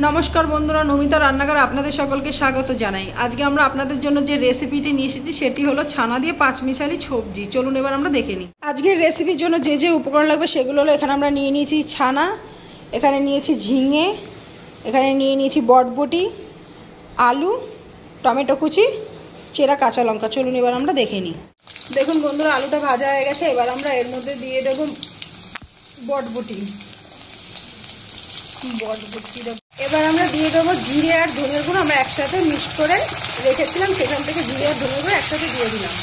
নমস্কার বন্ধুরা, নমিতা রান্নাঘরে আপনাদের সকলকে স্বাগত জানাই। আজকে আমরা আপনাদের জন্য যে রেসিপিটি নিয়ে এসেছি সেটি হলো ছানা দিয়ে পাঁচমিশালি সবজি। চলুন এবার আমরা দেখে নিই। আজকের রেসিপির জন্য যে যে উপকরণ লাগবে সেগুলো হলো, এখানে আমরা নিয়ে নিয়েছি ছানা, এখানে নিয়েছি ঝিঙে, এখানে নিয়ে নিয়েছি বটবটি, আলু, টমেটো কুচি, চেরা কাঁচা লঙ্কা। চলুন এবার আমরা দেখে নিই। দেখুন বন্ধুরা, আলুটা ভাজা হয়ে গেছে। এবার আমরা এর মধ্যে দিয়ে দেবো বটবটি। এবার আমরা দিয়ে দেবো জিরে আর ধনের গুঁড়ো। আমরা একসাথে মিক্সড করে রেখেছিলাম, সেখান থেকে জিরে আর ধনের গুঁড়ো একসাথে দিয়ে দিলাম।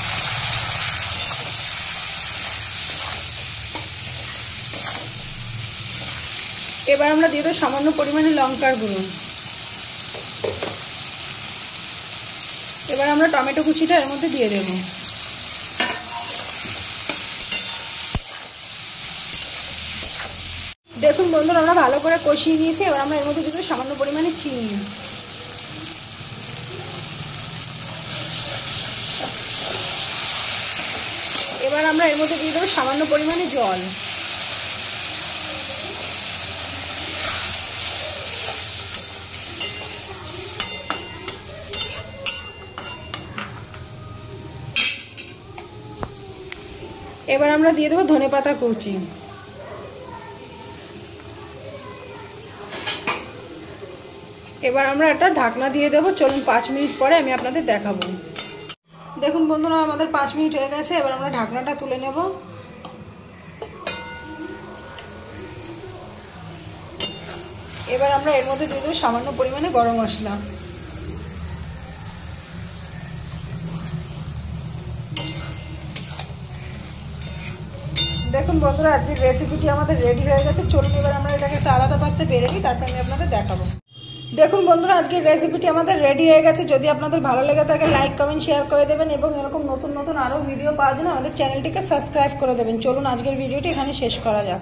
এবার আমরা দিয়ে দেবো সামান্য পরিমাণে লঙ্কার গুঁড়ো। এবার আমরা টমেটো কুচিটা এর মধ্যে দিয়ে দেবো। দেখুন বন্ধুরা, আমরা ভালো করে কষিয়ে নিয়েছি। এবার আমরা এর মধ্যে দিয়ে দেবো সামান্য পরিমাণে চিনি। এবার আমরা এর মধ্যে দিয়ে দেবো সামান্য পরিমাণে জল। এবার আমরা দিয়ে দেবো ধনেপাতা কুচি। এবার আমরা একটা ঢাকনা দিয়ে দেবো। চলুন 5 মিনিট পরে আমি আপনাদের দেখাবো। দেখুন বন্ধুরা, আমাদের 5 মিনিট হয়ে গেছে। এবার আমরা ঢাকনাটা তুলে নেব। এবার আমরা এর মধ্যে দিয়ে দেবো সামান্য পরিমাণে গরম মশলা। দেখুন বন্ধুরা, আজকের রেসিপিটি আমাদের রেডি হয়ে গেছে। চলুন এবার আমরা এটাকে একটা আলাদা পাত্রে বেড়ে নিই, তারপর আমি আপনাদের দেখাবো। দেখুন বন্ধুরা, আজকের রেসিপিটি আমাদের রেডি হয়ে গেছে। যদি আপনাদের ভালো লেগে থাকে লাইক কমেন্ট শেয়ার করে দেবেন এবং এরকম নতুন নতুন আরও ভিডিও পাওয়ার জন্য আমাদের চ্যানেলটিকে সাবস্ক্রাইব করে দেবেন। চলুন আজকের ভিডিওটি এখানে শেষ করা যাক।